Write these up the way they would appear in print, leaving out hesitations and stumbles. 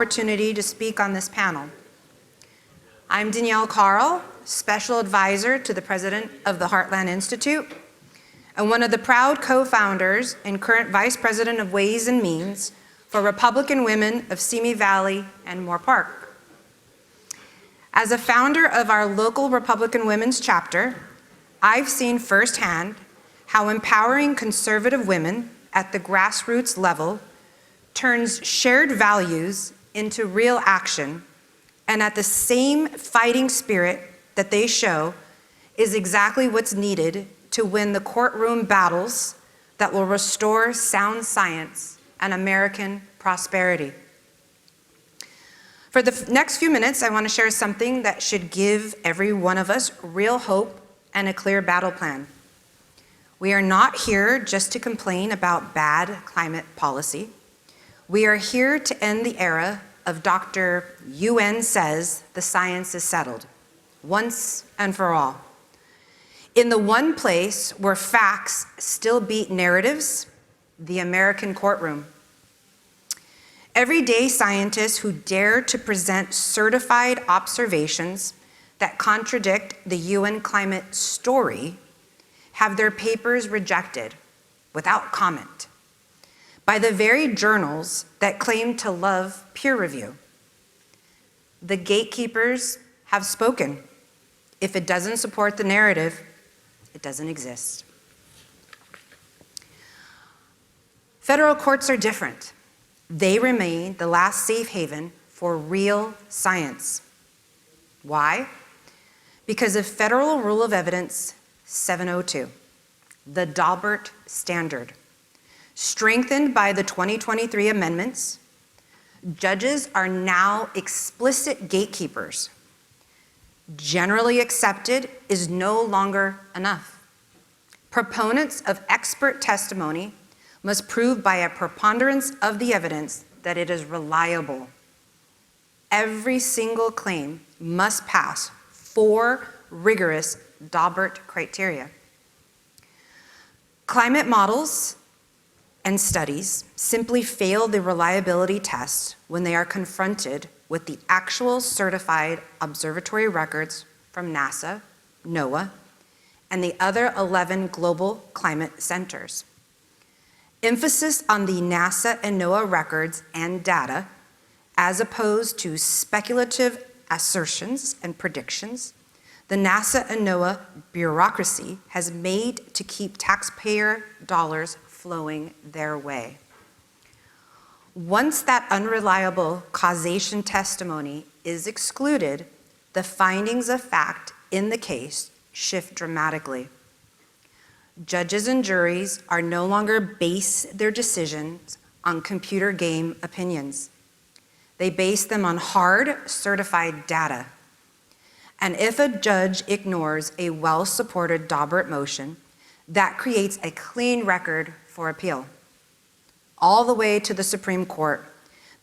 Opportunity to speak on this panel. I'm Danielle Carl, Special Advisor to the President of the Heartland Institute, and one of the proud co-founders and current Vice President of Ways and Means for Republican Women of Simi Valley and Moore Park. As a founder of our local Republican Women's chapter, I've seen firsthand how empowering conservative women at the grassroots level turns shared values into real action, and at the same fighting spirit that they show is exactly what's needed to win the courtroom battles that will restore sound science and American prosperity. For the next few minutes, I want to share something that should give every one of us real hope and a clear battle plan. We are not here just to complain about bad climate policy. We are here to end the era of Dr. UN says the science is settled, once and for all. In the one place where facts still beat narratives, the American courtroom. Everyday scientists who dare to present certified observations that contradict the UN climate story have their papers rejected without comment by the very journals that claim to love peer review. The gatekeepers have spoken. If it doesn't support the narrative, it doesn't exist. Federal courts are different. They remain the last safe haven for real science. Why? Because of Federal Rule of Evidence 702, the Daubert standard. Strengthened by the 2023 amendments, judges are now explicit gatekeepers. Generally accepted is no longer enough. Proponents of expert testimony must prove by a preponderance of the evidence that it is reliable. Every single claim must pass 4 rigorous Daubert criteria. Climate models and studies simply fail the reliability test when they are confronted with the actual certified observatory records from NASA, NOAA, and the other 11 global climate centers. Emphasis on the NASA and NOAA records and data, as opposed to speculative assertions and predictions, the NASA and NOAA bureaucracy has made to keep taxpayer dollars flowing their way. Once that unreliable causation testimony is excluded, the findings of fact in the case shift dramatically. Judges and juries are no longer base their decisions on computer game opinions. They base them on hard, certified data. And if a judge ignores a well-supported Daubert motion, that creates a clean record for appeal, all the way to the Supreme Court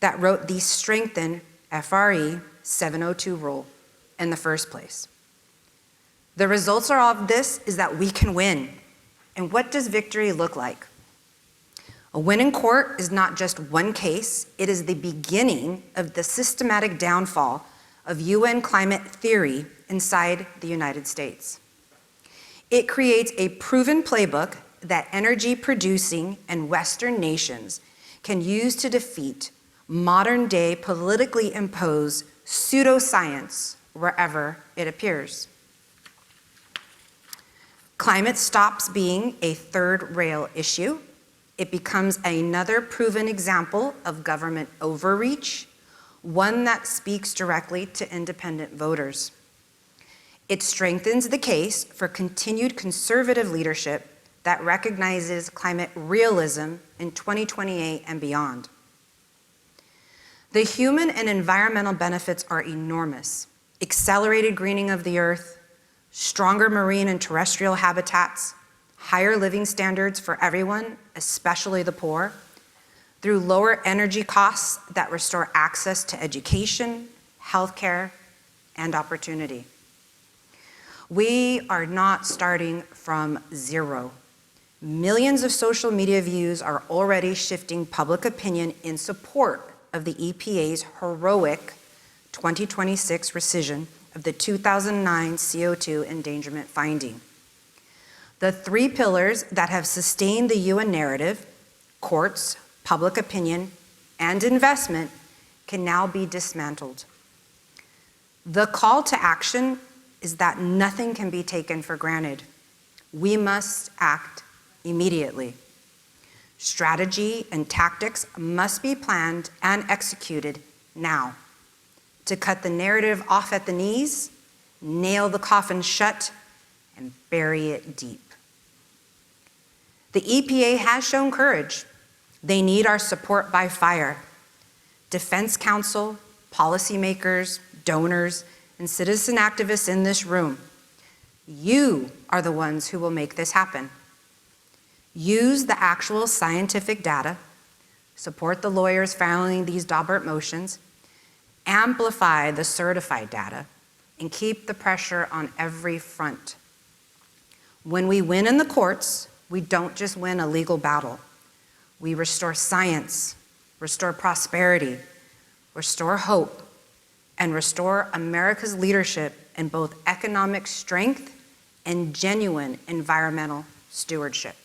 that wrote the strengthened FRE 702 rule in the first place. The results of this is that we can win. And what does victory look like? A win in court is not just one case, it is the beginning of the systematic downfall of UN climate theory inside the United States. It creates a proven playbook that energy-producing and Western nations can use to defeat modern-day politically imposed pseudoscience wherever it appears. Climate stops being a third-rail issue. It becomes another proven example of government overreach, one that speaks directly to independent voters. It strengthens the case for continued conservative leadership that recognizes climate realism in 2028 and beyond. The human and environmental benefits are enormous. Accelerated greening of the earth, stronger marine and terrestrial habitats, higher living standards for everyone, especially the poor, through lower energy costs that restore access to education, healthcare, and opportunity. We are not starting from zero. Millions of social media views are already shifting public opinion in support of the EPA's heroic 2026 rescission of the 2009 CO2 endangerment finding. The three pillars that have sustained the UN narrative, courts, public opinion, and investment, can now be dismantled. The call to action is that nothing can be taken for granted. We must act immediately. Strategy and tactics must be planned and executed now to cut the narrative off at the knees, nail the coffin shut, and bury it deep. The EPA has shown courage. They need our support by fire. Defense counsel, policymakers, donors, and citizen activists in this room, you are the ones who will make this happen. Use the actual scientific data, support the lawyers filing these Daubert motions, amplify the certified data, and keep the pressure on every front. When we win in the courts, we don't just win a legal battle. We restore science, restore prosperity, restore hope, and restore America's leadership in both economic strength and genuine environmental stewardship.